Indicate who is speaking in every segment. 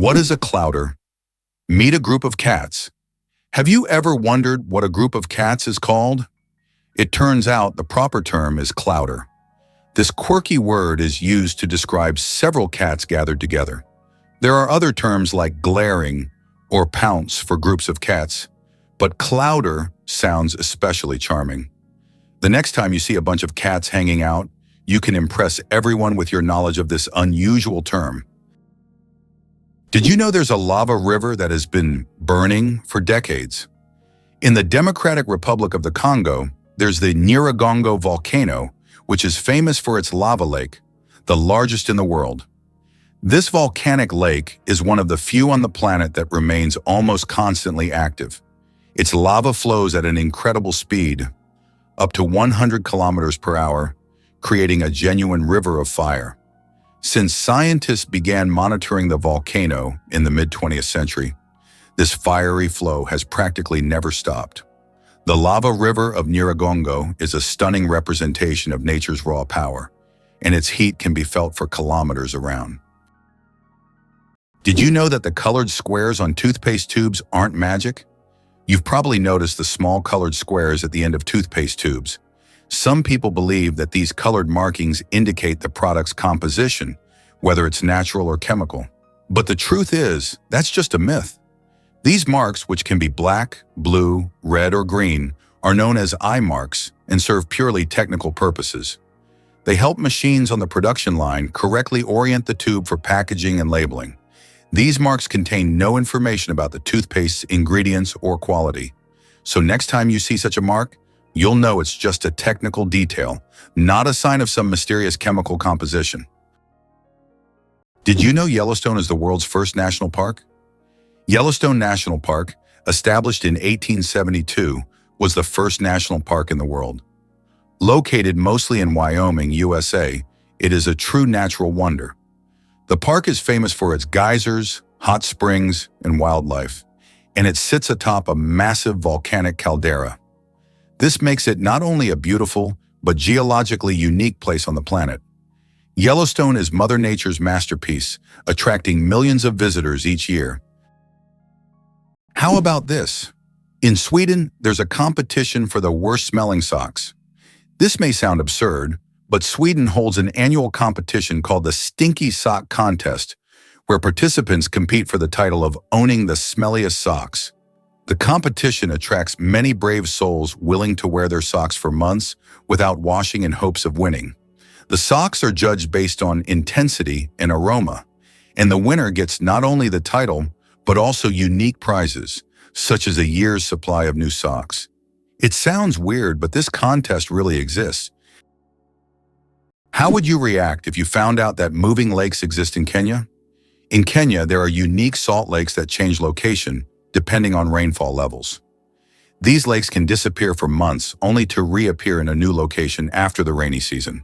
Speaker 1: What is a clouder? Meet a group of cats. Have you ever wondered what a group of cats is called? It turns out the proper term is clouder. This quirky word is used to describe several cats gathered together. There are other terms like glaring or pounce for groups of cats, but clouder sounds especially charming. The next time you see a bunch of cats hanging out, you can impress everyone with your knowledge of this unusual term. Did you know there's a lava river that has been burning for decades? In the Democratic Republic of the Congo, there's the Nyiragongo volcano, which is famous for its lava lake, the largest in the world. This volcanic lake is one of the few on the planet that remains almost constantly active. Its lava flows at an incredible speed, up to 100 kilometers per hour, creating a genuine river of fire. Since scientists began monitoring the volcano in the mid-20th century, this fiery flow has practically never stopped. The lava river of Nyiragongo is a stunning representation of nature's raw power, and its heat can be felt for kilometers around. Did you know that the colored squares on toothpaste tubes aren't magic? You've probably noticed the small colored squares at the end of toothpaste tubes. Some people believe that these colored markings indicate the product's composition, whether it's natural or chemical. But the truth is, that's just a myth. These marks, which can be black, blue, red, or green, are known as eye marks and serve purely technical purposes. They help machines on the production line correctly orient the tube for packaging and labeling. These marks contain no information about the toothpaste's ingredients or quality. So next time you see such a mark, you'll know it's just a technical detail, not a sign of some mysterious chemical composition. Did you know Yellowstone is the world's first national park? Yellowstone National Park, established in 1872, was the first national park in the world. Located mostly in Wyoming, USA, it is a true natural wonder. The park is famous for its geysers, hot springs, and wildlife, and it sits atop a massive volcanic caldera. This makes it not only a beautiful, but geologically unique place on the planet. Yellowstone is Mother Nature's masterpiece, attracting millions of visitors each year. How about this? In Sweden, there's a competition for the worst-smelling socks. This may sound absurd, but Sweden holds an annual competition called the Stinky Sock Contest, where participants compete for the title of owning the smelliest socks. The competition attracts many brave souls willing to wear their socks for months without washing in hopes of winning. The socks are judged based on intensity and aroma, and the winner gets not only the title, but also unique prizes, such as a year's supply of new socks. It sounds weird, but this contest really exists. How would you react if you found out that moving lakes exist in Kenya? In Kenya, there are unique salt lakes that change location depending on rainfall levels. These lakes can disappear for months only to reappear in a new location after the rainy season.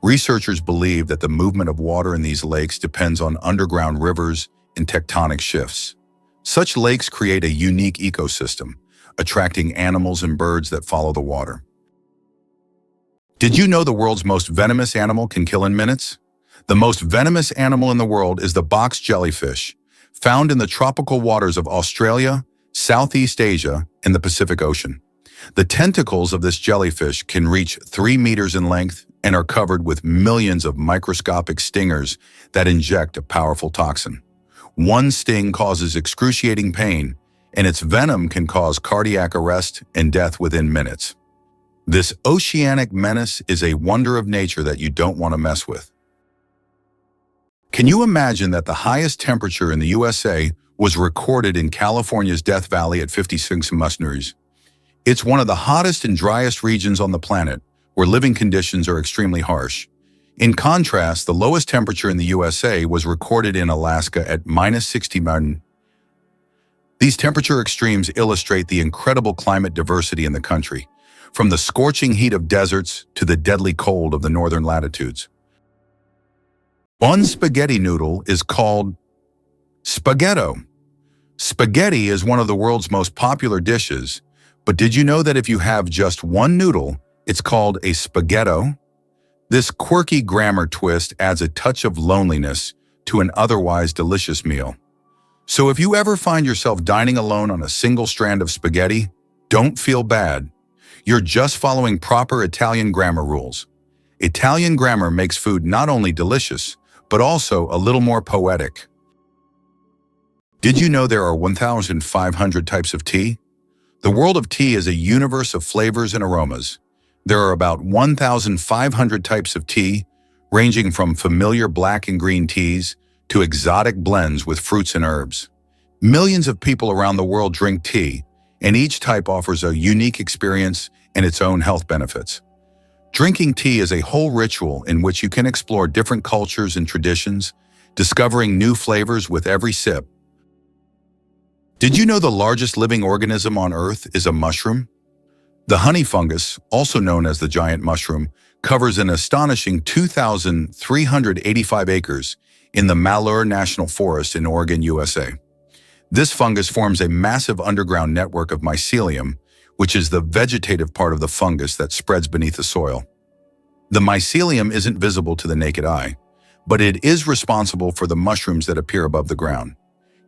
Speaker 1: Researchers believe that the movement of water in these lakes depends on underground rivers and tectonic shifts. Such lakes create a unique ecosystem, attracting animals and birds that follow the water. Did you know the world's most venomous animal can kill in minutes? The most venomous animal in the world is the box jellyfish, found in the tropical waters of Australia, Southeast Asia, and the Pacific Ocean. The tentacles of this jellyfish can reach 3 meters in length and are covered with millions of microscopic stingers that inject a powerful toxin. One sting causes excruciating pain, and its venom can cause cardiac arrest and death within minutes. This oceanic menace is a wonder of nature that you don't want to mess with. Can you imagine that the highest temperature in the USA was recorded in California's Death Valley at 56 degrees? It's one of the hottest and driest regions on the planet, where living conditions are extremely harsh. In contrast, the lowest temperature in the USA was recorded in Alaska at -60. These temperature extremes illustrate the incredible climate diversity in the country, from the scorching heat of deserts to the deadly cold of the northern latitudes. One spaghetti noodle is called spaghetto. Spaghetti is one of the world's most popular dishes, but did you know that if you have just one noodle, it's called a spaghetto? This quirky grammar twist adds a touch of loneliness to an otherwise delicious meal. So if you ever find yourself dining alone on a single strand of spaghetti, don't feel bad. You're just following proper Italian grammar rules. Italian grammar makes food not only delicious, but also a little more poetic. Did you know there are 1,500 types of tea? The world of tea is a universe of flavors and aromas. There are about 1,500 types of tea, ranging from familiar black and green teas to exotic blends with fruits and herbs. Millions of people around the world drink tea, and each type offers a unique experience and its own health benefits. Drinking tea is a whole ritual in which you can explore different cultures and traditions, discovering new flavors with every sip. Did you know the largest living organism on Earth is a mushroom? The honey fungus, also known as the giant mushroom, covers an astonishing 2,385 acres in the Malheur National Forest in Oregon, USA. This fungus forms a massive underground network of mycelium, which is the vegetative part of the fungus that spreads beneath the soil. The mycelium isn't visible to the naked eye, but it is responsible for the mushrooms that appear above the ground.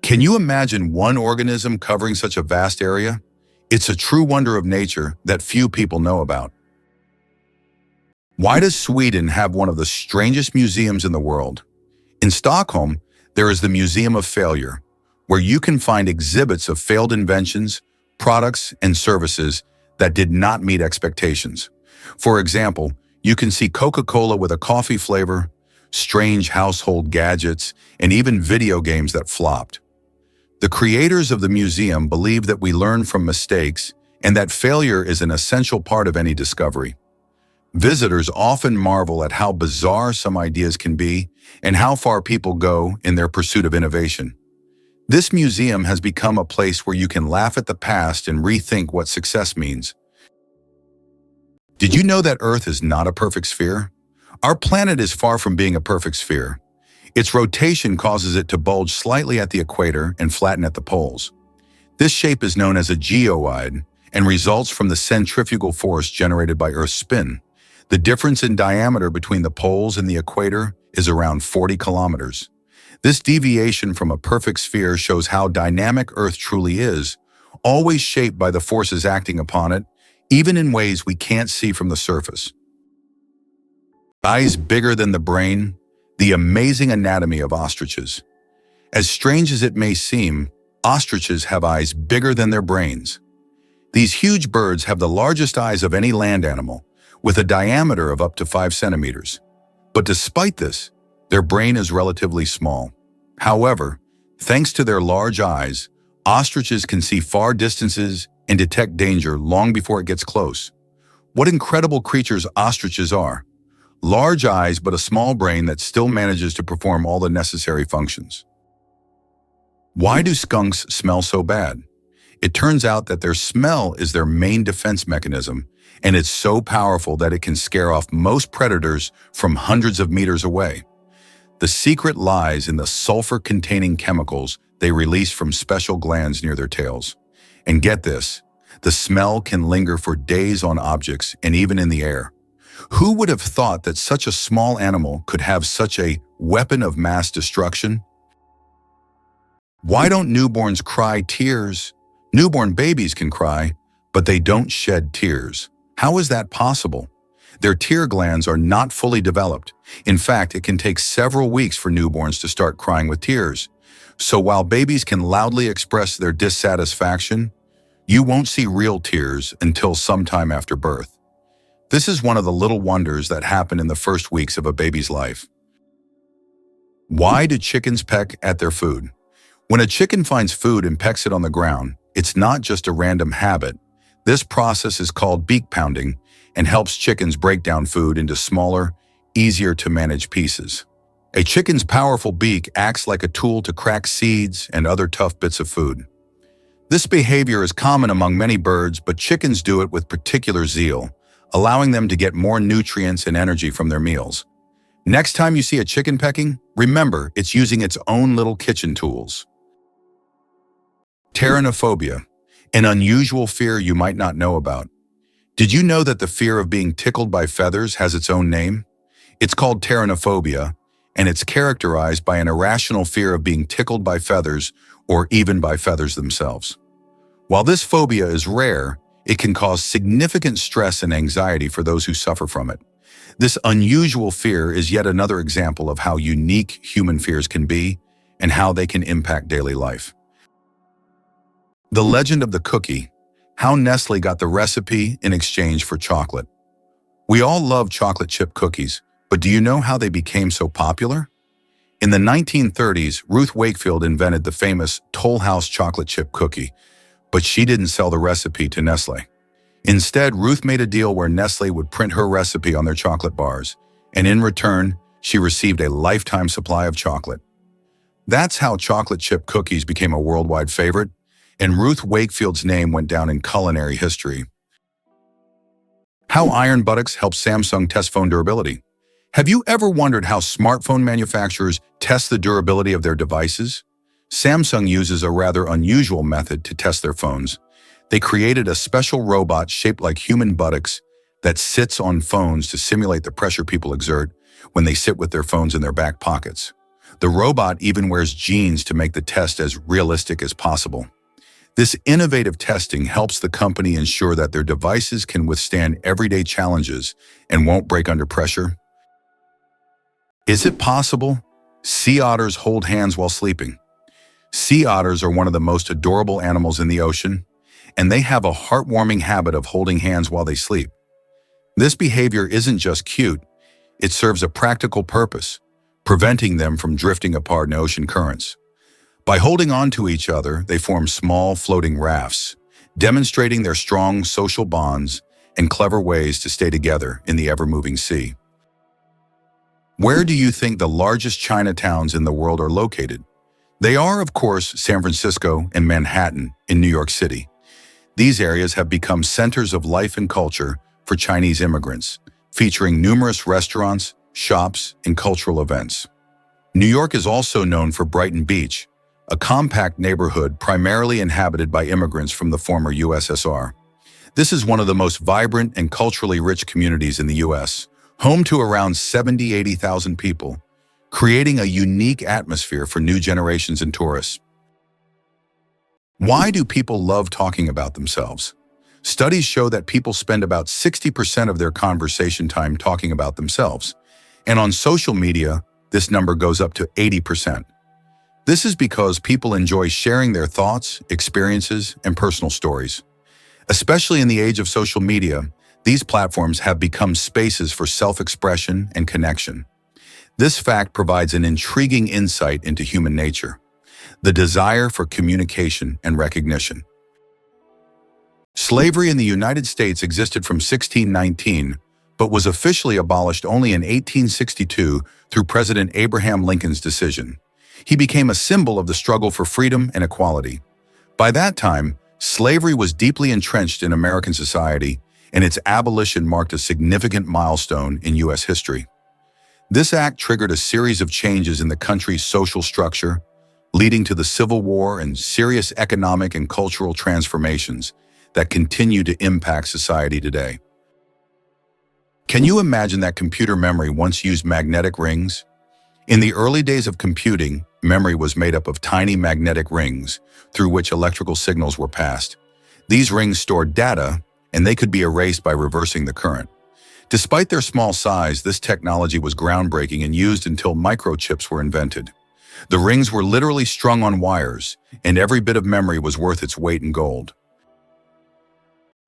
Speaker 1: Can you imagine one organism covering such a vast area? It's a true wonder of nature that few people know about. Why does Sweden have one of the strangest museums in the world? In Stockholm, there is the Museum of Failure, where you can find exhibits of failed inventions, products, and services that did not meet expectations. For example, you can see Coca-Cola with a coffee flavor, strange household gadgets, and even video games that flopped. The creators of the museum believe that we learn from mistakes and that failure is an essential part of any discovery. Visitors often marvel at how bizarre some ideas can be and how far people go in their pursuit of innovation. This museum has become a place where you can laugh at the past and rethink what success means. Did you know that Earth is not a perfect sphere? Our planet is far from being a perfect sphere. Its rotation causes it to bulge slightly at the equator and flatten at the poles. This shape is known as a geoid and results from the centrifugal force generated by Earth's spin. The difference in diameter between the poles and the equator is around 40 kilometers. This deviation from a perfect sphere shows how dynamic Earth truly is, always shaped by the forces acting upon it, even in ways we can't see from the surface. Eyes bigger than the brain, the amazing anatomy of ostriches. As strange as it may seem, ostriches have eyes bigger than their brains. These huge birds have the largest eyes of any land animal, with a diameter of up to 5 centimeters. But despite this, their brain is relatively small. However, thanks to their large eyes, ostriches can see far distances and detect danger long before it gets close. What incredible creatures ostriches are! Large eyes but a small brain that still manages to perform all the necessary functions. Why do skunks smell so bad? It turns out that their smell is their main defense mechanism, and it's so powerful that it can scare off most predators from hundreds of meters away. The secret lies in the sulfur-containing chemicals they release from special glands near their tails. And get this, the smell can linger for days on objects and even in the air. Who would have thought that such a small animal could have such a weapon of mass destruction? Why don't newborns cry tears? Newborn babies can cry, but they don't shed tears. How is that possible? Their tear glands are not fully developed. In fact, it can take several weeks for newborns to start crying with tears. So while babies can loudly express their dissatisfaction, you won't see real tears until sometime after birth. This is one of the little wonders that happen in the first weeks of a baby's life. Why do chickens peck at their food? When a chicken finds food and pecks it on the ground, it's not just a random habit. This process is called beak pounding and helps chickens break down food into smaller, easier to manage pieces. A chicken's powerful beak acts like a tool to crack seeds and other tough bits of food. This behavior is common among many birds, but chickens do it with particular zeal, allowing them to get more nutrients and energy from their meals. Next time you see a chicken pecking, remember it's using its own little kitchen tools. Pteronophobia, an unusual fear you might not know about. Did you know that the fear of being tickled by feathers has its own name? It's called pteronophobia, and it's characterized by an irrational fear of being tickled by feathers or even by feathers themselves. While this phobia is rare, it can cause significant stress and anxiety for those who suffer from it. This unusual fear is yet another example of how unique human fears can be and how they can impact daily life. The legend of the cookie, how Nestle got the recipe in exchange for chocolate. We all love chocolate chip cookies, but do you know how they became so popular? In the 1930s, Ruth Wakefield invented the famous Toll House chocolate chip cookie, but she didn't sell the recipe to Nestle. Instead, Ruth made a deal where Nestle would print her recipe on their chocolate bars, and in return, she received a lifetime supply of chocolate. That's how chocolate chip cookies became a worldwide favorite, and Ruth Wakefield's name went down in culinary history. How iron buttocks help Samsung test phone durability. Have you ever wondered how smartphone manufacturers test the durability of their devices? Samsung uses a rather unusual method to test their phones. They created a special robot shaped like human buttocks that sits on phones to simulate the pressure people exert when they sit with their phones in their back pockets. The robot even wears jeans to make the test as realistic as possible. This innovative testing helps the company ensure that their devices can withstand everyday challenges and won't break under pressure. Is it possible? Sea otters hold hands while sleeping. Sea otters are one of the most adorable animals in the ocean, and they have a heartwarming habit of holding hands while they sleep. This behavior isn't just cute, it serves a practical purpose, preventing them from drifting apart in ocean currents. By holding on to each other, they form small floating rafts, demonstrating their strong social bonds and clever ways to stay together in the ever-moving sea. Where do you think the largest Chinatowns in the world are located? They are, of course, San Francisco and Manhattan in New York City. These areas have become centers of life and culture for Chinese immigrants, featuring numerous restaurants, shops, and cultural events. New York is also known for Brighton Beach, a compact neighborhood primarily inhabited by immigrants from the former USSR. This is one of the most vibrant and culturally rich communities in the U.S., home to around 80,000 people, creating a unique atmosphere for new generations and tourists. Why do people love talking about themselves? Studies show that people spend about 60% of their conversation time talking about themselves, and on social media, this number goes up to 80%. This is because people enjoy sharing their thoughts, experiences, and personal stories. Especially in the age of social media, these platforms have become spaces for self-expression and connection. This fact provides an intriguing insight into human nature, the desire for communication and recognition. Slavery in the United States existed from 1619, but was officially abolished only in 1862 through President Abraham Lincoln's decision. He became a symbol of the struggle for freedom and equality. By that time, slavery was deeply entrenched in American society, and its abolition marked a significant milestone in U.S. history. This act triggered a series of changes in the country's social structure, leading to the Civil War and serious economic and cultural transformations that continue to impact society today. Can you imagine that computer memory once used magnetic rings? In the early days of computing, memory was made up of tiny magnetic rings through which electrical signals were passed. These rings stored data, and they could be erased by reversing the current. Despite their small size, this technology was groundbreaking and used until microchips were invented. The rings were literally strung on wires, and every bit of memory was worth its weight in gold.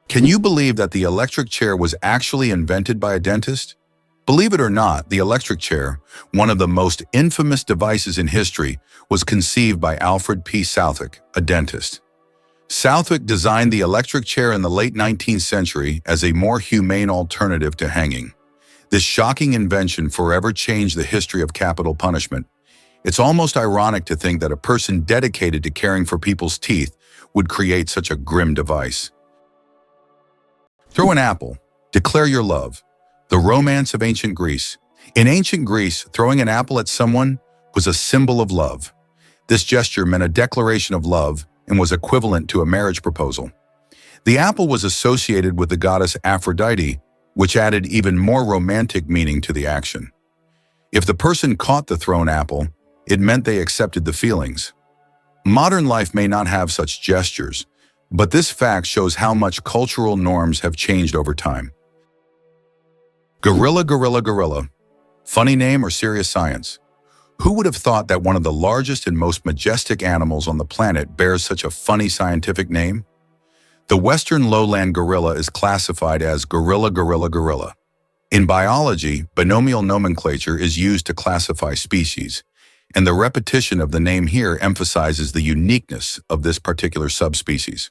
Speaker 1: Can you believe that the electric chair was actually invented by a dentist? Believe it or not, the electric chair, one of the most infamous devices in history, was conceived by Alfred P. Southwick, a dentist. Southwick designed the electric chair in the late 19th century as a more humane alternative to hanging. This shocking invention forever changed the history of capital punishment. It's almost ironic to think that a person dedicated to caring for people's teeth would create such a grim device. Throw an apple. Declare your love. The romance of ancient Greece. In ancient Greece, throwing an apple at someone was a symbol of love. This gesture meant a declaration of love and was equivalent to a marriage proposal. The apple was associated with the goddess Aphrodite, which added even more romantic meaning to the action. If the person caught the thrown apple, it meant they accepted the feelings. Modern life may not have such gestures, but this fact shows how much cultural norms have changed over time. Gorilla, gorilla, gorilla. Funny name or serious science? Who would have thought that one of the largest and most majestic animals on the planet bears such a funny scientific name? The western lowland gorilla is classified as gorilla, gorilla, gorilla. In biology, binomial nomenclature is used to classify species, and the repetition of the name here emphasizes the uniqueness of this particular subspecies.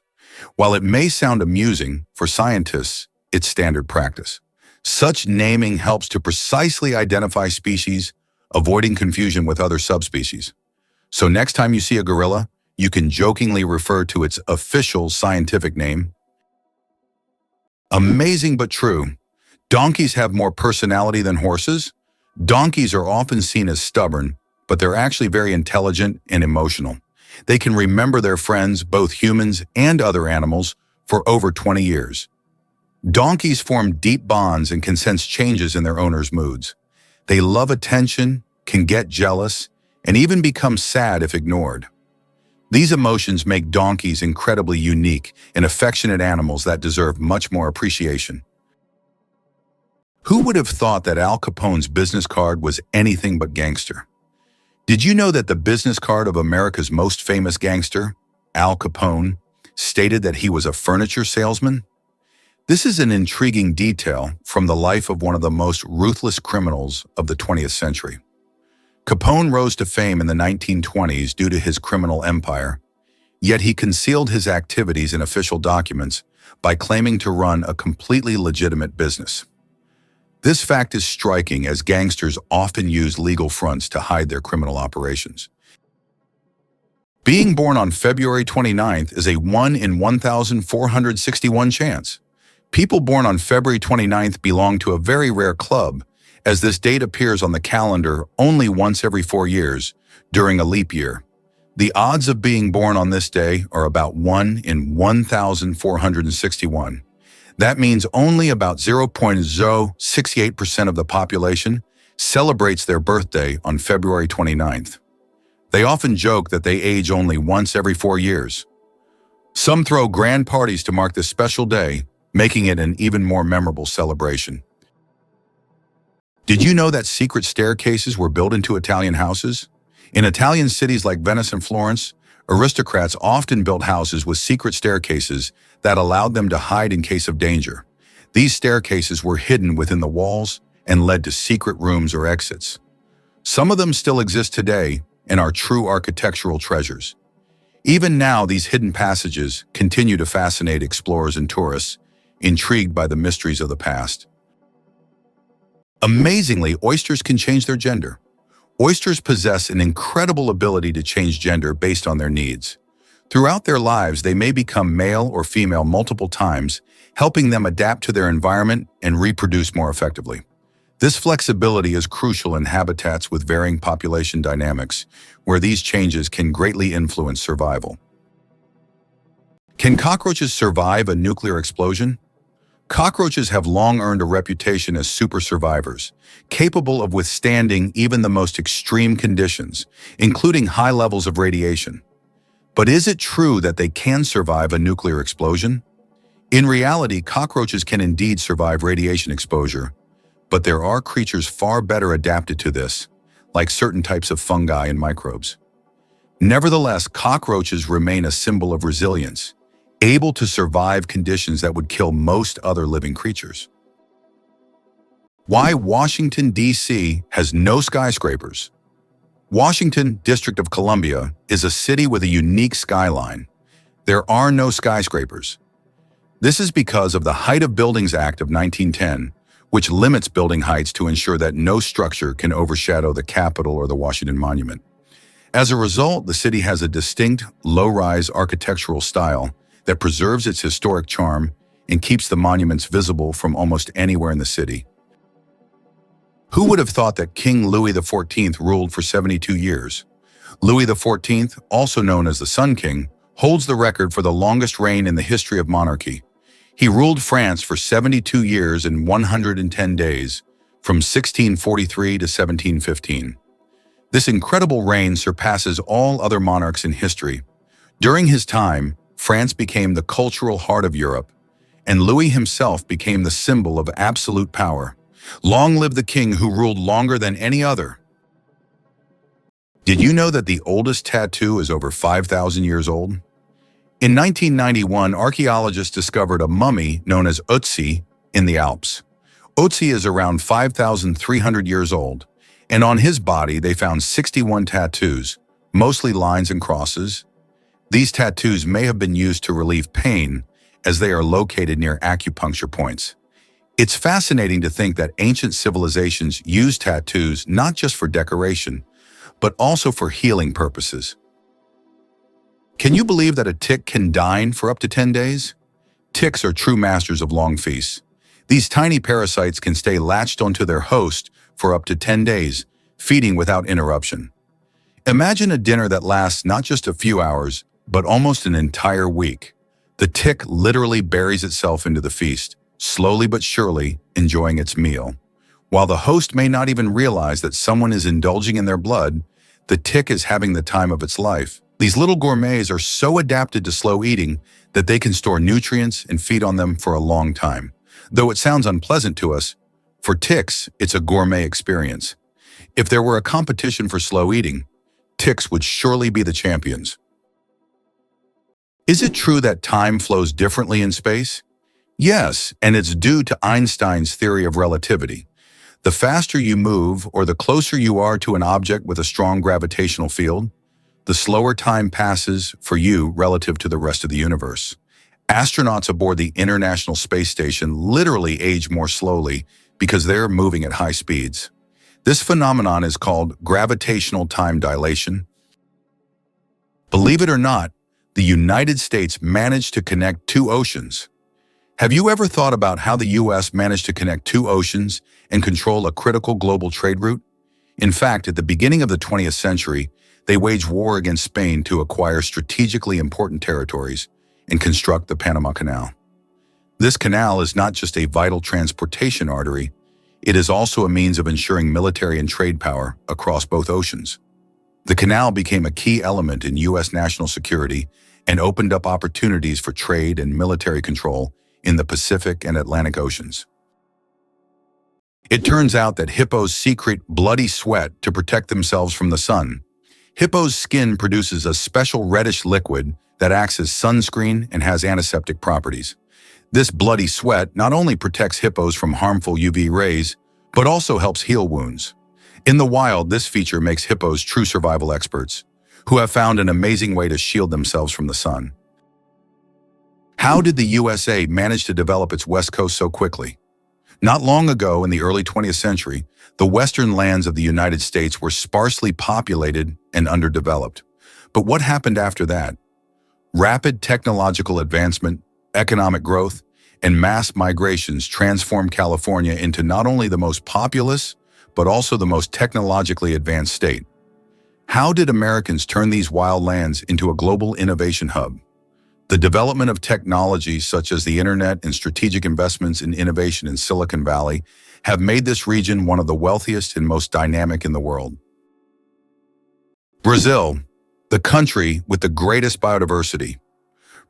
Speaker 1: While it may sound amusing, for scientists, it's standard practice. Such naming helps to precisely identify species, avoiding confusion with other subspecies. So next time you see a gorilla, you can jokingly refer to its official scientific name. Amazing but true. Donkeys have more personality than horses. Donkeys are often seen as stubborn, but they're actually very intelligent and emotional. They can remember their friends, both humans and other animals, for over 20 years. Donkeys form deep bonds and can sense changes in their owners' moods. They love attention, can get jealous, and even become sad if ignored. These emotions make donkeys incredibly unique and affectionate animals that deserve much more appreciation. Who would have thought that Al Capone's business card was anything but gangster? Did you know that the business card of America's most famous gangster, Al Capone, stated that he was a furniture salesman? This is an intriguing detail from the life of one of the most ruthless criminals of the 20th century. Capone rose to fame in the 1920s due to his criminal empire, yet he concealed his activities in official documents by claiming to run a completely legitimate business. This fact is striking as gangsters often use legal fronts to hide their criminal operations. Being born on February 29th is a 1 in 1,461 chance. People born on February 29th belong to a very rare club, as this date appears on the calendar only once every 4 years, during a leap year. The odds of being born on this day are about 1 in 1,461. That means only about 0.068% of the population celebrates their birthday on February 29th. They often joke that they age only once every 4 years. Some throw grand parties to mark this special day, making it an even more memorable celebration. Did you know that secret staircases were built into Italian houses? In Italian cities like Venice and Florence, aristocrats often built houses with secret staircases that allowed them to hide in case of danger. These staircases were hidden within the walls and led to secret rooms or exits. Some of them still exist today and are true architectural treasures. Even now, these hidden passages continue to fascinate explorers and tourists, intrigued by the mysteries of the past. Amazingly, oysters can change their gender. Oysters possess an incredible ability to change gender based on their needs. Throughout their lives, they may become male or female multiple times, helping them adapt to their environment and reproduce more effectively. This flexibility is crucial in habitats with varying population dynamics, where these changes can greatly influence survival. Can cockroaches survive a nuclear explosion? Cockroaches have long earned a reputation as super survivors, capable of withstanding even the most extreme conditions, including high levels of radiation. But is it true that they can survive a nuclear explosion? In reality, cockroaches can indeed survive radiation exposure, but there are creatures far better adapted to this, like certain types of fungi and microbes. Nevertheless, cockroaches remain a symbol of resilience, able to survive conditions that would kill most other living creatures. Why Washington, D.C. has no skyscrapers? Washington, District of Columbia, is a city with a unique skyline. There are no skyscrapers. This is because of the Height of Buildings Act of 1910, which limits building heights to ensure that no structure can overshadow the Capitol or the Washington Monument. As a result, the city has a distinct, low-rise architectural style that preserves its historic charm and keeps the monuments visible from almost anywhere in the city. Who would have thought that King Louis XIV ruled for 72 years? Louis XIV, also known as the Sun King, holds the record for the longest reign in the history of monarchy. He ruled France for 72 years and 110 days, from 1643 to 1715. This incredible reign surpasses all other monarchs in history. During his time, France became the cultural heart of Europe, and Louis himself became the symbol of absolute power. Long live the king who ruled longer than any other. Did you know that the oldest tattoo is over 5,000 years old? In 1991, archaeologists discovered a mummy known as Ötzi in the Alps. Ötzi is around 5,300 years old, and on his body they found 61 tattoos, mostly lines and crosses. These tattoos may have been used to relieve pain, as they are located near acupuncture points. It's fascinating to think that ancient civilizations used tattoos not just for decoration, but also for healing purposes. Can you believe that a tick can dine for up to 10 days? Ticks are true masters of long feasts. These tiny parasites can stay latched onto their host for up to 10 days, feeding without interruption. Imagine a dinner that lasts not just a few hours, but almost an entire week. The tick literally buries itself into the feast, slowly but surely enjoying its meal. While the host may not even realize that someone is indulging in their blood, the tick is having the time of its life. These little gourmets are so adapted to slow eating that they can store nutrients and feed on them for a long time. Though it sounds unpleasant to us, for ticks, it's a gourmet experience. If there were a competition for slow eating, ticks would surely be the champions. Is it true that time flows differently in space? Yes, and it's due to Einstein's theory of relativity. The faster you move or the closer you are to an object with a strong gravitational field, the slower time passes for you relative to the rest of the universe. Astronauts aboard the International Space Station literally age more slowly because they're moving at high speeds. This phenomenon is called gravitational time dilation. Believe it or not, the United States managed to connect two oceans. Have you ever thought about how the U.S. managed to connect two oceans and control a critical global trade route? In fact, at the beginning of the 20th century, they waged war against Spain to acquire strategically important territories and construct the Panama Canal. This canal is not just a vital transportation artery, it is also a means of ensuring military and trade power across both oceans. The canal became a key element in U.S. national security and opened up opportunities for trade and military control in the Pacific and Atlantic Oceans. It turns out that hippos secrete bloody sweat to protect themselves from the sun. Hippo's skin produces a special reddish liquid that acts as sunscreen and has antiseptic properties. This bloody sweat not only protects hippos from harmful UV rays, but also helps heal wounds. In the wild, this feature makes hippos true survival experts, who have found an amazing way to shield themselves from the sun. How did the USA manage to develop its West Coast so quickly? Not long ago, in the early 20th century, the western lands of the United States were sparsely populated and underdeveloped. But what happened after that? Rapid technological advancement, economic growth, and mass migrations transformed California into not only the most populous, but also the most technologically advanced state. How did Americans turn these wild lands into a global innovation hub? The development of technologies such as the internet and strategic investments in innovation in Silicon Valley have made this region one of the wealthiest and most dynamic in the world. Brazil, the country with the greatest biodiversity.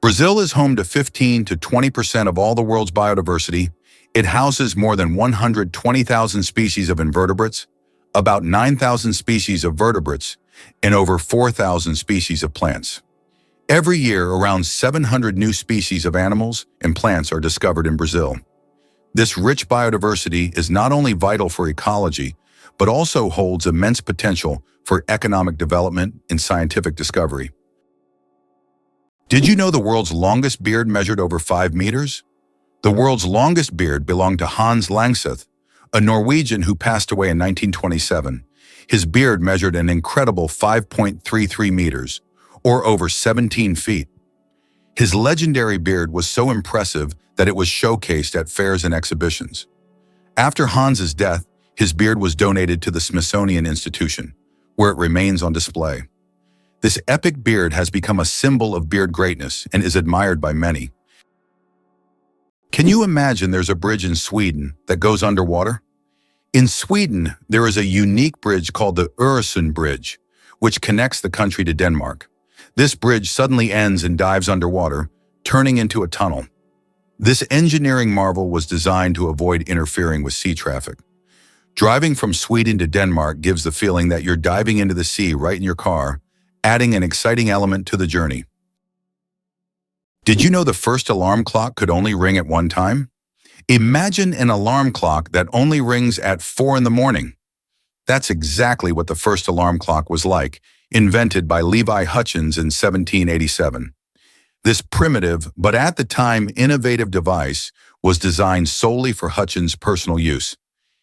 Speaker 1: Brazil is home to 15 to 20% of all the world's biodiversity. It houses more than 120,000 species of invertebrates, about 9,000 species of vertebrates, and over 4,000 species of plants. Every year, around 700 new species of animals and plants are discovered in Brazil. This rich biodiversity is not only vital for ecology, but also holds immense potential for economic development and scientific discovery. Did you know the world's longest beard measured over 5 meters? The world's longest beard belonged to Hans Langseth, a Norwegian who passed away in 1927. His beard measured an incredible 5.33 meters, or over 17 feet. His legendary beard was so impressive that it was showcased at fairs and exhibitions. After Hans's death, his beard was donated to the Smithsonian Institution, where it remains on display. This epic beard has become a symbol of beard greatness and is admired by many. Can you imagine there's a bridge in Sweden that goes underwater? In Sweden, there is a unique bridge called the Öresund Bridge, which connects the country to Denmark. This bridge suddenly ends and dives underwater, turning into a tunnel. This engineering marvel was designed to avoid interfering with sea traffic. Driving from Sweden to Denmark gives the feeling that you're diving into the sea right in your car, adding an exciting element to the journey. Did you know the first alarm clock could only ring at one time? Imagine an alarm clock that only rings at 4 in the morning. That's exactly what the first alarm clock was like, invented by Levi Hutchins in 1787. This primitive, but at the time innovative device was designed solely for Hutchins' personal use.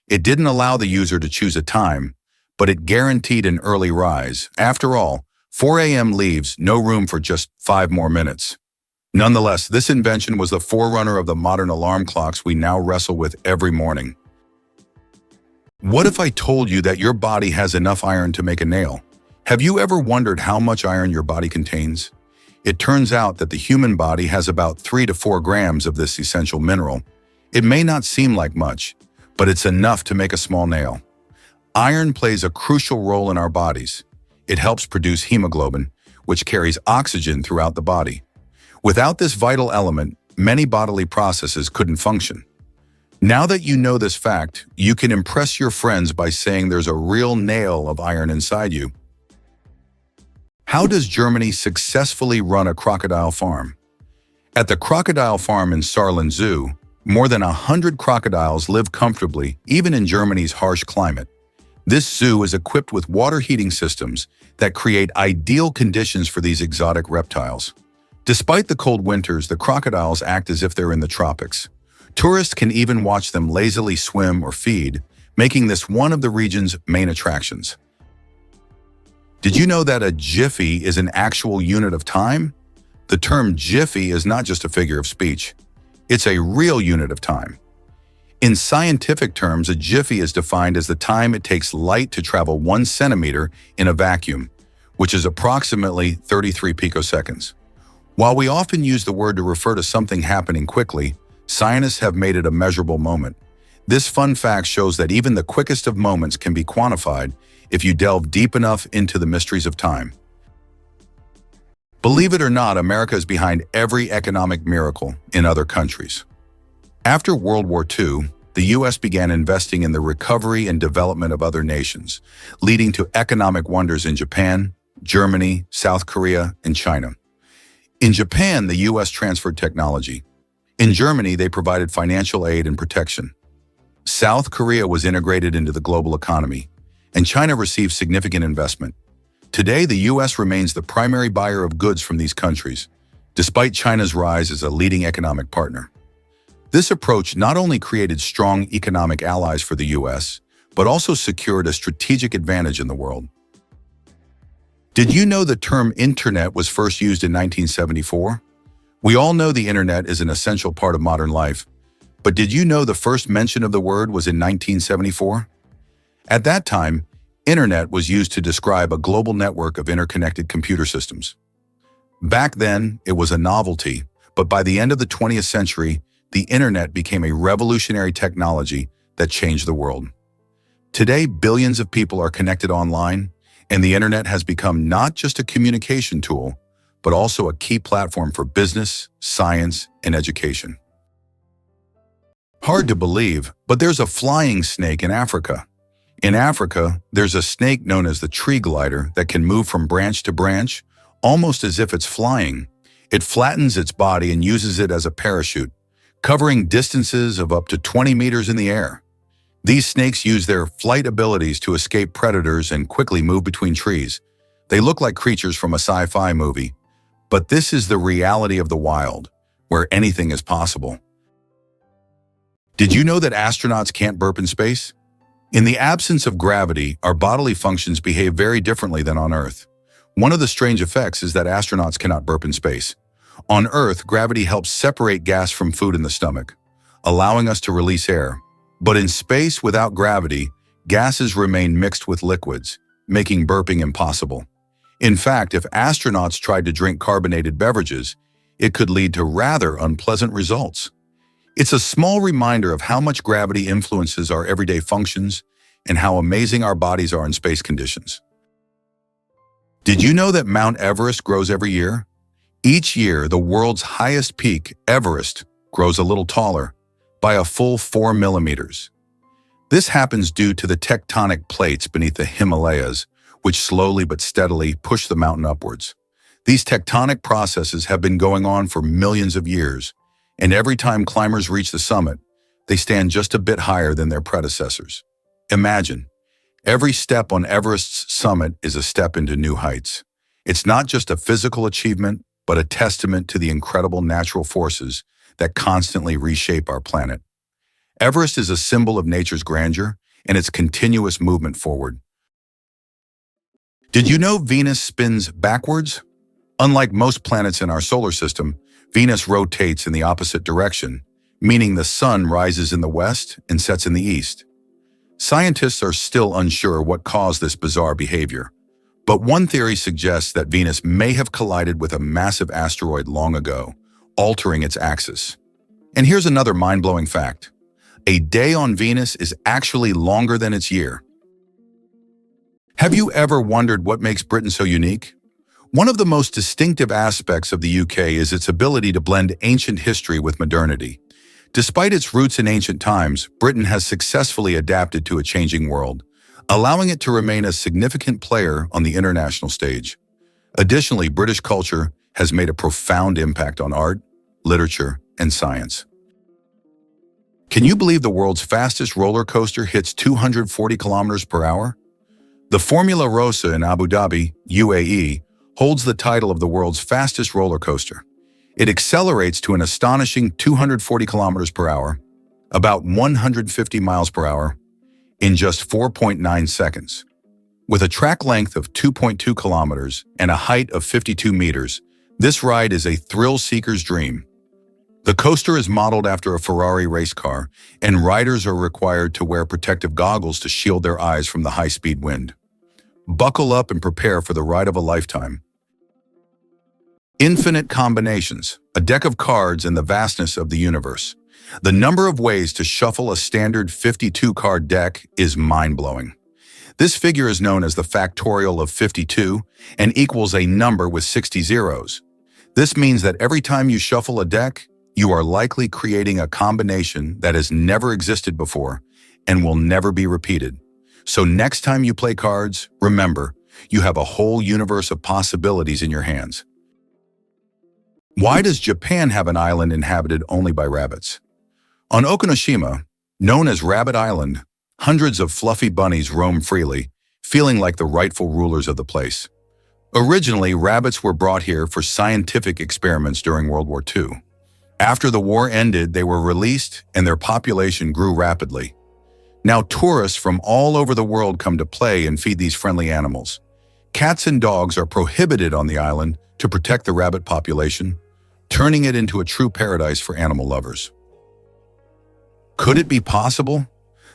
Speaker 1: It didn't allow the user to choose a time, but it guaranteed an early rise. After all, 4 a.m. leaves no room for just 5 more minutes. Nonetheless, this invention was the forerunner of the modern alarm clocks we now wrestle with every morning. What if I told you that your body has enough iron to make a nail? Have you ever wondered how much iron your body contains? It turns out that the human body has about 3 to 4 grams of this essential mineral. It may not seem like much, but it's enough to make a small nail. Iron plays a crucial role in our bodies. It helps produce hemoglobin, which carries oxygen throughout the body. Without this vital element, many bodily processes couldn't function. Now that you know this fact, you can impress your friends by saying there's a real nail of iron inside you. How does Germany successfully run a crocodile farm? At the crocodile farm in Saarland Zoo, more than 100 crocodiles live comfortably, even in Germany's harsh climate. This zoo is equipped with water heating systems that create ideal conditions for these exotic reptiles. Despite the cold winters, the crocodiles act as if they're in the tropics. Tourists can even watch them lazily swim or feed, making this one of the region's main attractions. Did you know that a jiffy is an actual unit of time? The term jiffy is not just a figure of speech. It's a real unit of time. In scientific terms, a jiffy is defined as the time it takes light to travel 1 centimeter in a vacuum, which is approximately 33 picoseconds. While we often use the word to refer to something happening quickly, scientists have made it a measurable moment. This fun fact shows that even the quickest of moments can be quantified if you delve deep enough into the mysteries of time. Believe it or not, America is behind every economic miracle in other countries. After World War II, the U.S. began investing in the recovery and development of other nations, leading to economic wonders in Japan, Germany, South Korea, and China. In Japan, the U.S. transferred technology. In Germany, they provided financial aid and protection. South Korea was integrated into the global economy, and China received significant investment. Today, the U.S. remains the primary buyer of goods from these countries, despite China's rise as a leading economic partner. This approach not only created strong economic allies for the U.S., but also secured a strategic advantage in the world. Did you know the term internet was first used in 1974? We all know the internet is an essential part of modern life, but did you know the first mention of the word was in 1974? At that time, internet was used to describe a global network of interconnected computer systems. Back then, it was a novelty, but by the end of the 20th century, the internet became a revolutionary technology that changed the world. Today, billions of people are connected online, and the internet has become not just a communication tool, but also a key platform for business, science, and education. Hard to believe, but there's a flying snake in Africa. In Africa, there's a snake known as the tree glider that can move from branch to branch, almost as if it's flying. It flattens its body and uses it as a parachute, covering distances of up to 20 meters in the air. These snakes use their flight abilities to escape predators and quickly move between trees. They look like creatures from a sci-fi movie, but this is the reality of the wild, where anything is possible. Did you know that astronauts can't burp in space? In the absence of gravity, our bodily functions behave very differently than on Earth. One of the strange effects is that astronauts cannot burp in space. On Earth, gravity helps separate gas from food in the stomach, allowing us to release air. But in space without gravity, gases remain mixed with liquids, making burping impossible. In fact, if astronauts tried to drink carbonated beverages, it could lead to rather unpleasant results. It's a small reminder of how much gravity influences our everyday functions and how amazing our bodies are in space conditions. Did you know that Mount Everest grows every year? Each year, the world's highest peak, Everest, grows a little taller, by a full 4 millimeters. This happens due to the tectonic plates beneath the Himalayas, which slowly but steadily push the mountain upwards. These tectonic processes have been going on for millions of years, and every time climbers reach the summit, they stand just a bit higher than their predecessors. Imagine, every step on Everest's summit is a step into new heights. It's not just a physical achievement, but a testament to the incredible natural forces that constantly reshape our planet. Everest is a symbol of nature's grandeur and its continuous movement forward. Did you know Venus spins backwards? Unlike most planets in our solar system, Venus rotates in the opposite direction, meaning the sun rises in the west and sets in the east. Scientists are still unsure what caused this bizarre behavior, but one theory suggests that Venus may have collided with a massive asteroid long ago, altering its axis. And here's another mind-blowing fact. A day on Venus is actually longer than its year. Have you ever wondered what makes Britain so unique? One of the most distinctive aspects of the UK is its ability to blend ancient history with modernity. Despite its roots in ancient times, Britain has successfully adapted to a changing world, allowing it to remain a significant player on the international stage. Additionally, British culture has made a profound impact on art, literature, and science. Can you believe the world's fastest roller coaster hits 240 kilometers per hour? The Formula Rossa in Abu Dhabi, UAE, holds the title of the world's fastest roller coaster. It accelerates to an astonishing 240 kilometers per hour, about 150 miles per hour, in just 4.9 seconds. With a track length of 2.2 kilometers and a height of 52 meters, this ride is a thrill-seeker's dream. The coaster is modeled after a Ferrari race car, and riders are required to wear protective goggles to shield their eyes from the high-speed wind. Buckle up and prepare for the ride of a lifetime. Infinite combinations, a deck of cards in the vastness of the universe. The number of ways to shuffle a standard 52-card deck is mind-blowing. This figure is known as the factorial of 52 and equals a number with 60 zeros. This means that every time you shuffle a deck, you are likely creating a combination that has never existed before and will never be repeated. So next time you play cards, remember, you have a whole universe of possibilities in your hands. Why does Japan have an island inhabited only by rabbits? On Okinoshima, known as Rabbit Island, hundreds of fluffy bunnies roam freely, feeling like the rightful rulers of the place. Originally, rabbits were brought here for scientific experiments during World War II. After the war ended, they were released and their population grew rapidly. Now tourists from all over the world come to play and feed these friendly animals. Cats and dogs are prohibited on the island to protect the rabbit population, turning it into a true paradise for animal lovers. Could it be possible?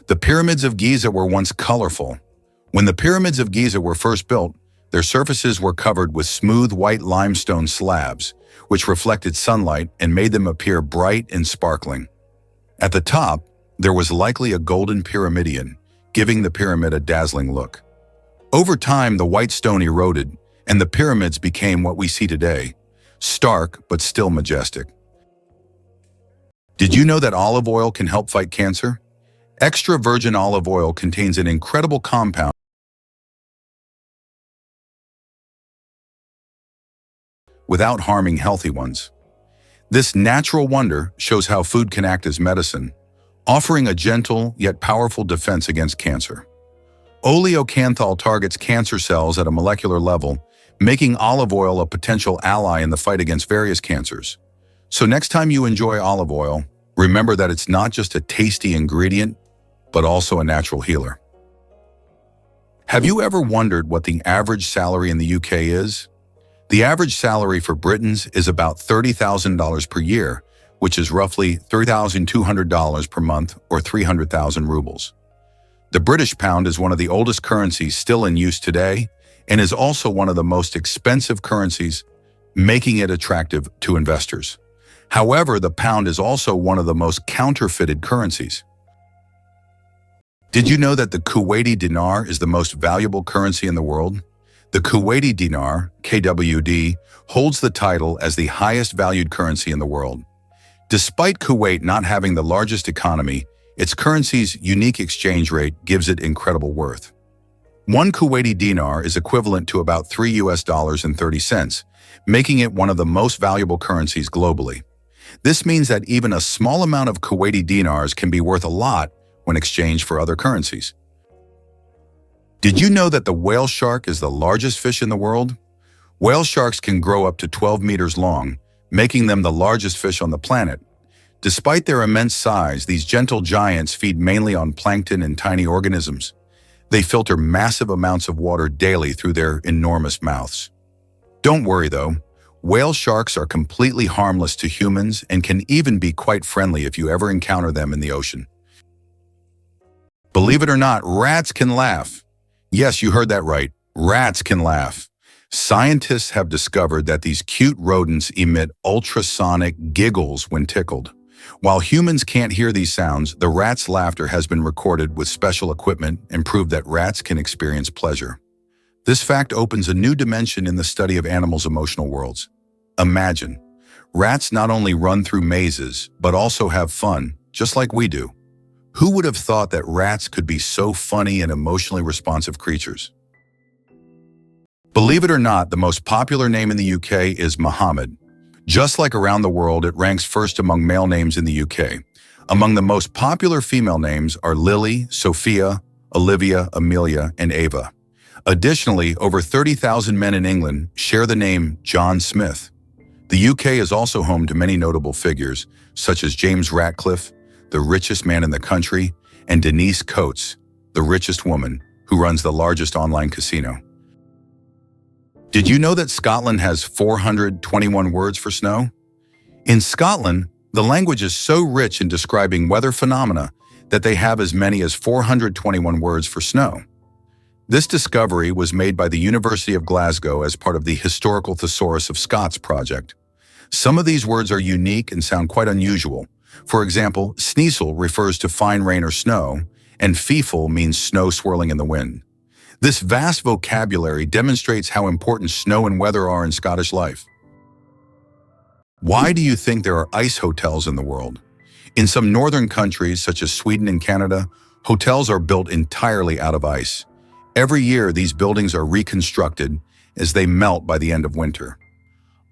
Speaker 1: The pyramids of Giza were once colorful. When the pyramids of Giza were first built, their surfaces were covered with smooth white limestone slabs, which reflected sunlight and made them appear bright and sparkling. At the top, there was likely a golden pyramidion, giving the pyramid a dazzling look. Over time, the white stone eroded, and the pyramids became what we see today, stark but still majestic. Did you know that olive oil can help fight cancer? Extra virgin olive oil contains an incredible compound without harming healthy ones. This natural wonder shows how food can act as medicine, offering a gentle yet powerful defense against cancer. Oleocanthal targets cancer cells at a molecular level, making olive oil a potential ally in the fight against various cancers. So next time you enjoy olive oil, remember that it's not just a tasty ingredient, but also a natural healer. Have you ever wondered what the average salary in the UK is? The average salary for Britons is about $30,000 per year, which is roughly $3,200 per month or 300,000 rubles. The British pound is one of the oldest currencies still in use today and is also one of the most expensive currencies, making it attractive to investors. However, the pound is also one of the most counterfeited currencies. Did you know that the Kuwaiti dinar is the most valuable currency in the world? The Kuwaiti dinar, KWD, holds the title as the highest valued currency in the world. Despite Kuwait not having the largest economy, its currency's unique exchange rate gives it incredible worth. One Kuwaiti dinar is equivalent to about $3.30, making it one of the most valuable currencies globally. This means that even a small amount of Kuwaiti dinars can be worth a lot when exchanged for other currencies. Did you know that the whale shark is the largest fish in the world? Whale sharks can grow up to 12 meters long, making them the largest fish on the planet. Despite their immense size, these gentle giants feed mainly on plankton and tiny organisms. They filter massive amounts of water daily through their enormous mouths. Don't worry though, whale sharks are completely harmless to humans and can even be quite friendly if you ever encounter them in the ocean. Believe it or not, rats can laugh. Yes, you heard that right. Rats can laugh. Scientists have discovered that these cute rodents emit ultrasonic giggles when tickled. While humans can't hear these sounds, the rat's laughter has been recorded with special equipment and proved that rats can experience pleasure. This fact opens a new dimension in the study of animals' emotional worlds. Imagine, rats not only run through mazes, but also have fun, just like we do. Who would have thought that rats could be so funny and emotionally responsive creatures? Believe it or not, the most popular name in the UK is Mohammed. Just like around the world, it ranks first among male names in the UK. Among the most popular female names are Lily, Sophia, Olivia, Amelia, and Ava. Additionally, over 30,000 men in England share the name John Smith. The UK is also home to many notable figures, such as James Ratcliffe, the richest man in the country, and Denise Coates, the richest woman, who runs the largest online casino. Did you know that Scotland has 421 words for snow? In Scotland, the language is so rich in describing weather phenomena that they have as many as 421 words for snow. This discovery was made by the University of Glasgow as part of the Historical Thesaurus of Scots project. Some of these words are unique and sound quite unusual. For example, sneasel refers to fine rain or snow, and feeful means snow swirling in the wind. This vast vocabulary demonstrates how important snow and weather are in Scottish life. Why do you think there are ice hotels in the world? In some northern countries, such as Sweden and Canada, hotels are built entirely out of ice. Every year, these buildings are reconstructed as they melt by the end of winter.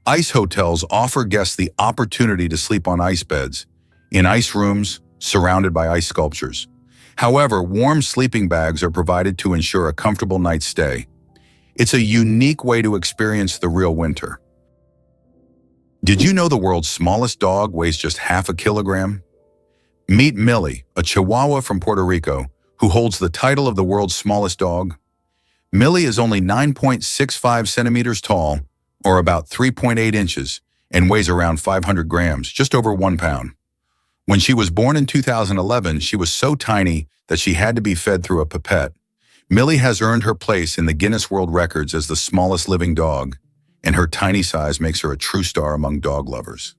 Speaker 1: Ice hotels offer guests the opportunity to sleep on ice beds, in ice rooms, surrounded by ice sculptures. However, warm sleeping bags are provided to ensure a comfortable night's stay. It's a unique way to experience the real winter. Did you know the world's smallest dog weighs just half a kilogram? Meet Millie, a Chihuahua from Puerto Rico, who holds the title of the world's smallest dog. Millie is only 9.65 centimeters tall, or about 3.8 inches, and weighs around 500 grams, just over 1 pound. When she was born in 2011, she was so tiny that she had to be fed through a pipette. Millie has earned her place in the Guinness World Records as the smallest living dog, and her tiny size makes her a true star among dog lovers.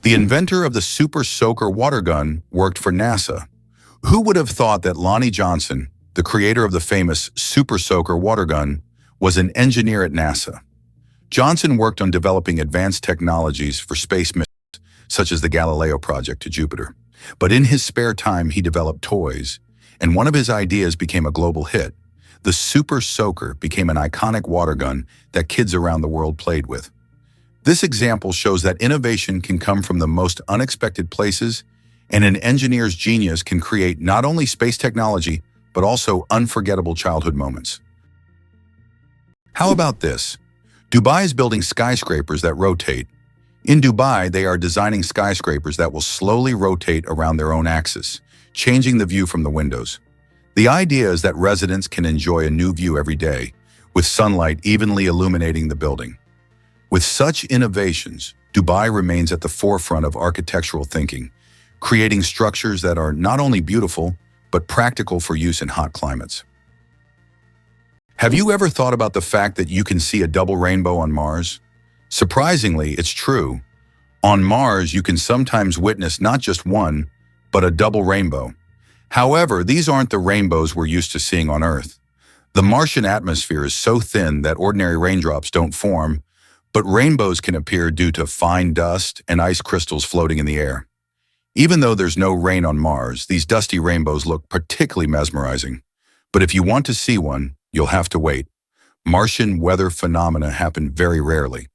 Speaker 1: The inventor of the Super Soaker water gun worked for NASA. Who would have thought that Lonnie Johnson, the creator of the famous Super Soaker water gun, was an engineer at NASA? Johnson worked on developing advanced technologies for space missions, such as the Galileo project to Jupiter. But in his spare time, he developed toys, and one of his ideas became a global hit. The Super Soaker became an iconic water gun that kids around the world played with. This example shows that innovation can come from the most unexpected places, and an engineer's genius can create not only space technology, but also unforgettable childhood moments. How about this? Dubai is building skyscrapers that rotate. In Dubai, they are designing skyscrapers that will slowly rotate around their own axis, changing the view from the windows. The idea is that residents can enjoy a new view every day, with sunlight evenly illuminating the building. With such innovations, Dubai remains at the forefront of architectural thinking, creating structures that are not only beautiful, but practical for use in hot climates. Have you ever thought about the fact that you can see a double rainbow on Mars? Surprisingly, it's true. On Mars, you can sometimes witness not just one, but a double rainbow. However, these aren't the rainbows we're used to seeing on Earth. The Martian atmosphere is so thin that ordinary raindrops don't form, but rainbows can appear due to fine dust and ice crystals floating in the air. Even though there's no rain on Mars, these dusty rainbows look particularly mesmerizing. But if you want to see one, you'll have to wait. Martian weather phenomena happen very rarely.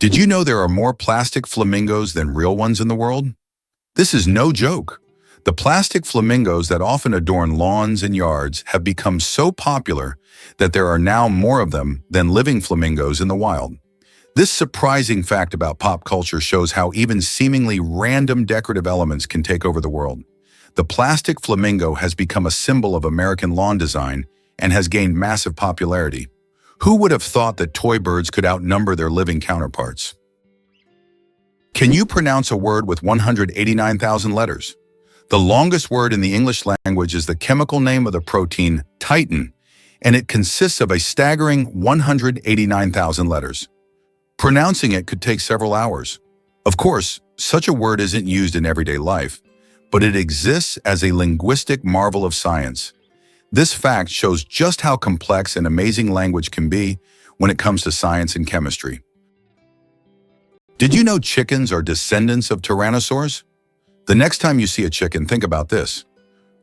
Speaker 1: Did you know there are more plastic flamingos than real ones in the world? This is no joke. The plastic flamingos that often adorn lawns and yards have become so popular that there are now more of them than living flamingos in the wild. This surprising fact about pop culture shows how even seemingly random decorative elements can take over the world. The plastic flamingo has become a symbol of American lawn design and has gained massive popularity. Who would have thought that toy birds could outnumber their living counterparts? Can you pronounce a word with 189,000 letters? The longest word in the English language is the chemical name of the protein titin, and it consists of a staggering 189,000 letters. Pronouncing it could take several hours. Of course, such a word isn't used in everyday life, but it exists as a linguistic marvel of science. This fact shows just how complex and amazing language can be when it comes to science and chemistry. Did you know chickens are descendants of tyrannosaurs? The next time you see a chicken, think about this.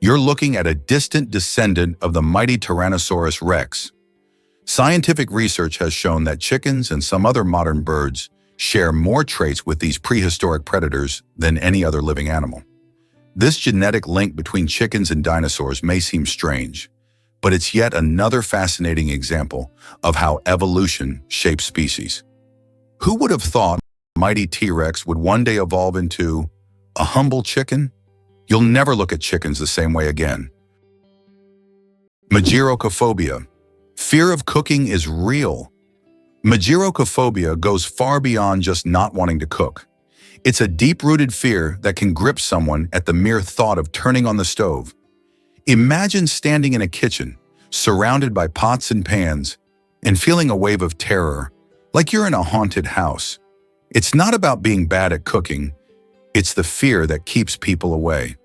Speaker 1: You're looking at a distant descendant of the mighty Tyrannosaurus rex. Scientific research has shown that chickens and some other modern birds share more traits with these prehistoric predators than any other living animal. This genetic link between chickens and dinosaurs may seem strange, but it's yet another fascinating example of how evolution shapes species. Who would have thought mighty T-Rex would one day evolve into a humble chicken? You'll never look at chickens the same way again. Magirocophobia. Fear of cooking is real. Magirocophobia goes far beyond just not wanting to cook. It's a deep-rooted fear that can grip someone at the mere thought of turning on the stove. Imagine standing in a kitchen, surrounded by pots and pans, and feeling a wave of terror, like you're in a haunted house. It's not about being bad at cooking, it's the fear that keeps people away.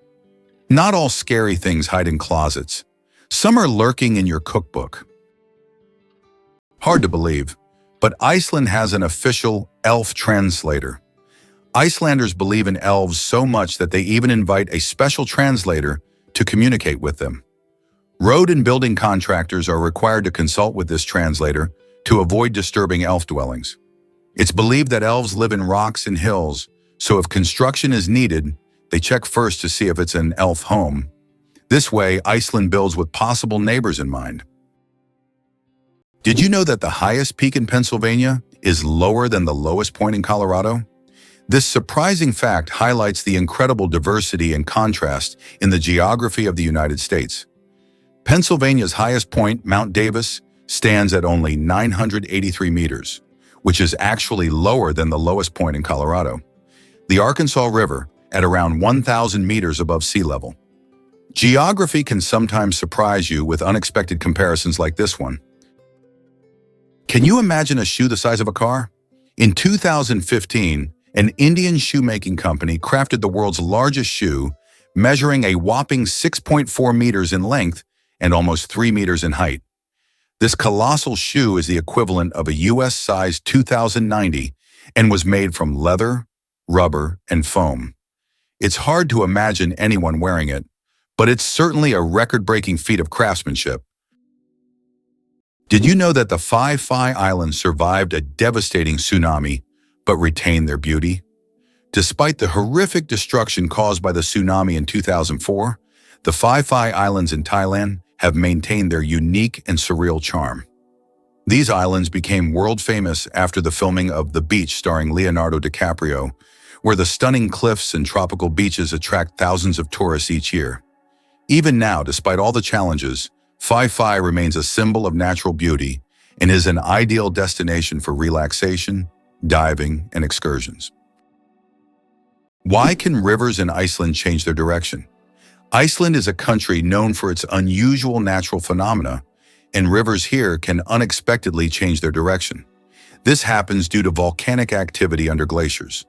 Speaker 1: Not all scary things hide in closets. Some are lurking in your cookbook. Hard to believe, but Iceland has an official elf translator. Icelanders believe in elves so much that they even invite a special translator to communicate with them. Road and building contractors are required to consult with this translator to avoid disturbing elf dwellings. It's believed that elves live in rocks and hills, so if construction is needed, they check first to see if it's an elf home. This way, Iceland builds with possible neighbors in mind. Did you know that the highest peak in Pennsylvania is lower than the lowest point in Colorado? This surprising fact highlights the incredible diversity and contrast in the geography of the United States. Pennsylvania's highest point, Mount Davis, stands at only 983 meters, which is actually lower than the lowest point in Colorado. The Arkansas River, at around 1,000 meters above sea level. Geography can sometimes surprise you with unexpected comparisons like this one. Can you imagine a shoe the size of a car? In 2015, an Indian shoemaking company crafted the world's largest shoe, measuring a whopping 6.4 meters in length and almost 3 meters in height. This colossal shoe is the equivalent of a US-sized 2090 and was made from leather, rubber, and foam. It's hard to imagine anyone wearing it, but it's certainly a record-breaking feat of craftsmanship. Did you know that the Phi Islands survived a devastating tsunami but retained their beauty? Despite the horrific destruction caused by the tsunami in 2004, the Phi Islands in Thailand have maintained their unique and surreal charm. These islands became world famous after the filming of The Beach starring Leonardo DiCaprio, where the stunning cliffs and tropical beaches attract thousands of tourists each year. Even now, despite all the challenges, Phi remains a symbol of natural beauty and is an ideal destination for relaxation, diving, and excursions. Why can rivers in Iceland change their direction? Iceland is a country known for its unusual natural phenomena, and rivers here can unexpectedly change their direction. This happens due to volcanic activity under glaciers.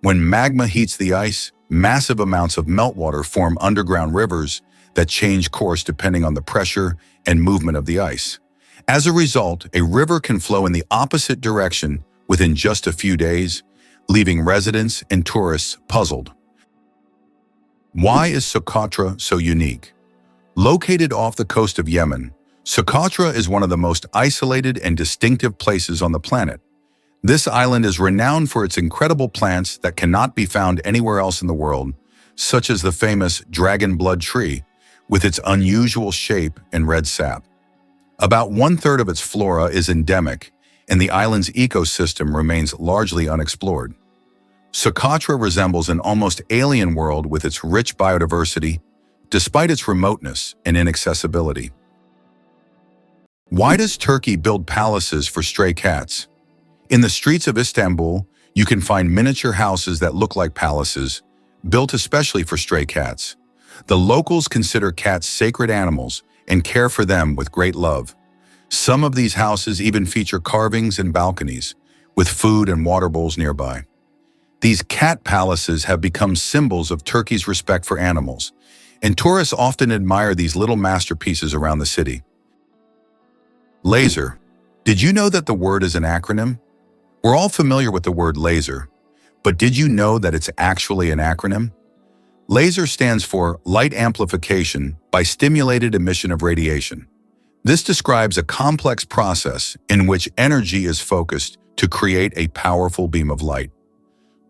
Speaker 1: When magma heats the ice, massive amounts of meltwater form underground rivers that change course depending on the pressure and movement of the ice. As a result, a river can flow in the opposite direction within just a few days, leaving residents and tourists puzzled. Why is Socotra so unique? Located off the coast of Yemen, Socotra is one of the most isolated and distinctive places on the planet. This island is renowned for its incredible plants that cannot be found anywhere else in the world, such as the famous dragon blood tree, with its unusual shape and red sap. About 1/3 of its flora is endemic, and the island's ecosystem remains largely unexplored. Socotra resembles an almost alien world with its rich biodiversity, despite its remoteness and inaccessibility. Why does Turkey build palaces for stray cats? In the streets of Istanbul, you can find miniature houses that look like palaces, built especially for stray cats. The locals consider cats sacred animals and care for them with great love. Some of these houses even feature carvings and balconies, with food and water bowls nearby. These cat palaces have become symbols of Turkey's respect for animals, and tourists often admire these little masterpieces around the city. Laser. Did you know that the word is an acronym? We're all familiar with the word laser, but did you know that it's actually an acronym? LASER stands for Light Amplification by Stimulated Emission of Radiation. This describes a complex process in which energy is focused to create a powerful beam of light.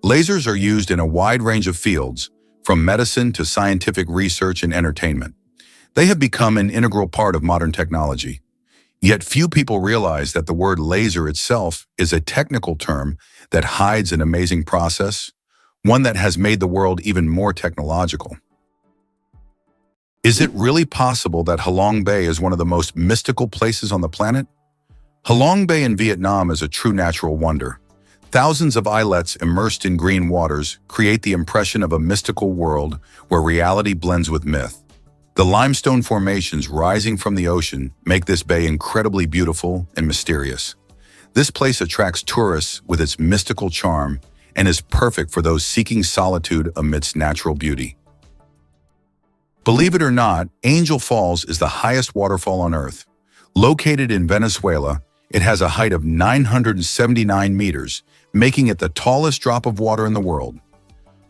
Speaker 1: Lasers are used in a wide range of fields, from medicine to scientific research and entertainment. They have become an integral part of modern technology. Yet few people realize that the word laser itself is a technical term that hides an amazing process, one that has made the world even more technological. Is it really possible that Halong Bay is one of the most mystical places on the planet? Halong Bay in Vietnam is a true natural wonder. Thousands of islets immersed in green waters create the impression of a mystical world where reality blends with myth. The limestone formations rising from the ocean make this bay incredibly beautiful and mysterious. This place attracts tourists with its mystical charm and is perfect for those seeking solitude amidst natural beauty. Believe it or not, Angel Falls is the highest waterfall on Earth. Located in Venezuela, it has a height of 979 meters, making it the tallest drop of water in the world.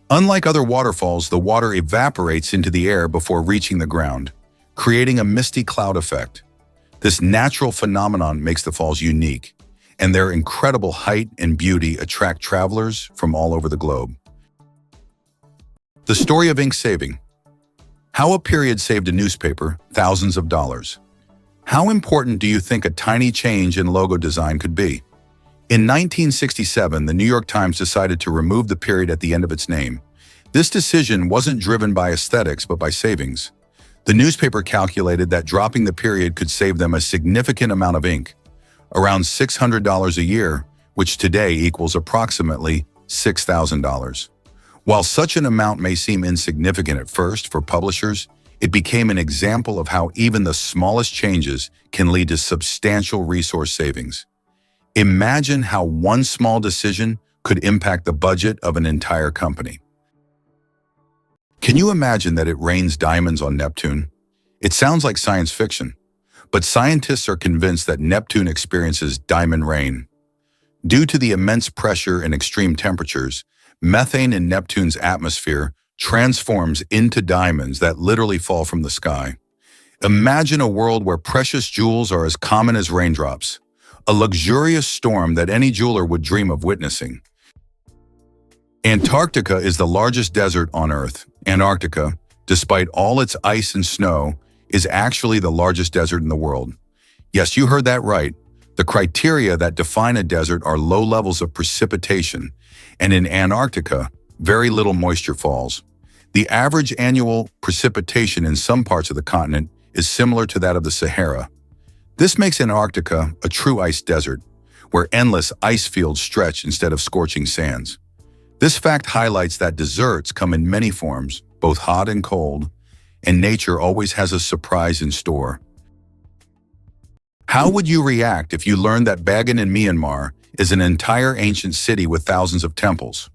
Speaker 1: Unlike other waterfalls, the water evaporates into the air before reaching the ground, creating a misty cloud effect. This natural phenomenon makes the falls unique, and their incredible height and beauty attract travelers from all over the globe. The story of ink saving. How a period saved a newspaper thousands of dollars. How important do you think a tiny change in logo design could be? In 1967, the New York Times decided to remove the period at the end of its name. This decision wasn't driven by aesthetics, but by savings. The newspaper calculated that dropping the period could save them a significant amount of ink, around $600 a year, which today equals approximately $6,000. While such an amount may seem insignificant at first for publishers, it became an example of how even the smallest changes can lead to substantial resource savings. Imagine how one small decision could impact the budget of an entire company. Can you imagine that it rains diamonds on Neptune? It sounds like science fiction, but scientists are convinced that Neptune experiences diamond rain. Due to the immense pressure and extreme temperatures, methane in Neptune's atmosphere transforms into diamonds that literally fall from the sky. Imagine a world where precious jewels are as common as raindrops, a luxurious storm that any jeweler would dream of witnessing. Antarctica is the largest desert on Earth. Antarctica, despite all its ice and snow, is actually the largest desert in the world. Yes, you heard that right. The criteria that define a desert are low levels of precipitation, and in Antarctica, very little moisture falls. The average annual precipitation in some parts of the continent is similar to that of the Sahara. This makes Antarctica a true ice desert, where endless ice fields stretch instead of scorching sands. This fact highlights that deserts come in many forms, both hot and cold, and nature always has a surprise in store. How would you react if you learned that Bagan in Myanmar is an entire ancient city with thousands of temples.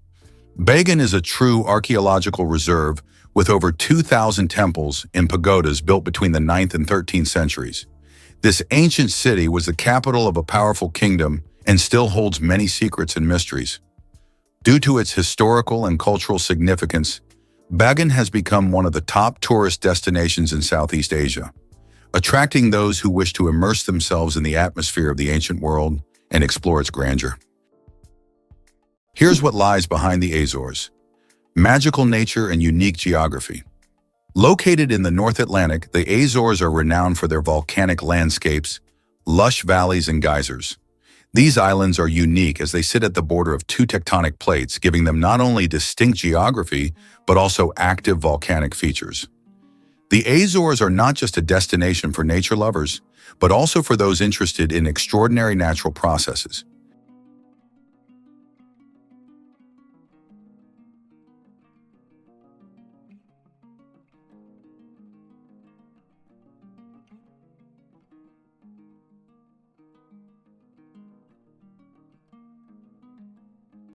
Speaker 1: Bagan is a true archaeological reserve with over 2,000 temples and pagodas built between the 9th and 13th centuries. This ancient city was the capital of a powerful kingdom and still holds many secrets and mysteries. Due to its historical and cultural significance, Bagan has become one of the top tourist destinations in Southeast Asia, attracting those who wish to immerse themselves in the atmosphere of the ancient world and explore its grandeur. Here's what lies behind the Azores: magical nature and unique geography. Located in the North Atlantic, the Azores are renowned for their volcanic landscapes, lush valleys, and geysers. These islands are unique as they sit at the border of two tectonic plates, giving them not only distinct geography, but also active volcanic features. The Azores are not just a destination for nature lovers, but also for those interested in extraordinary natural processes.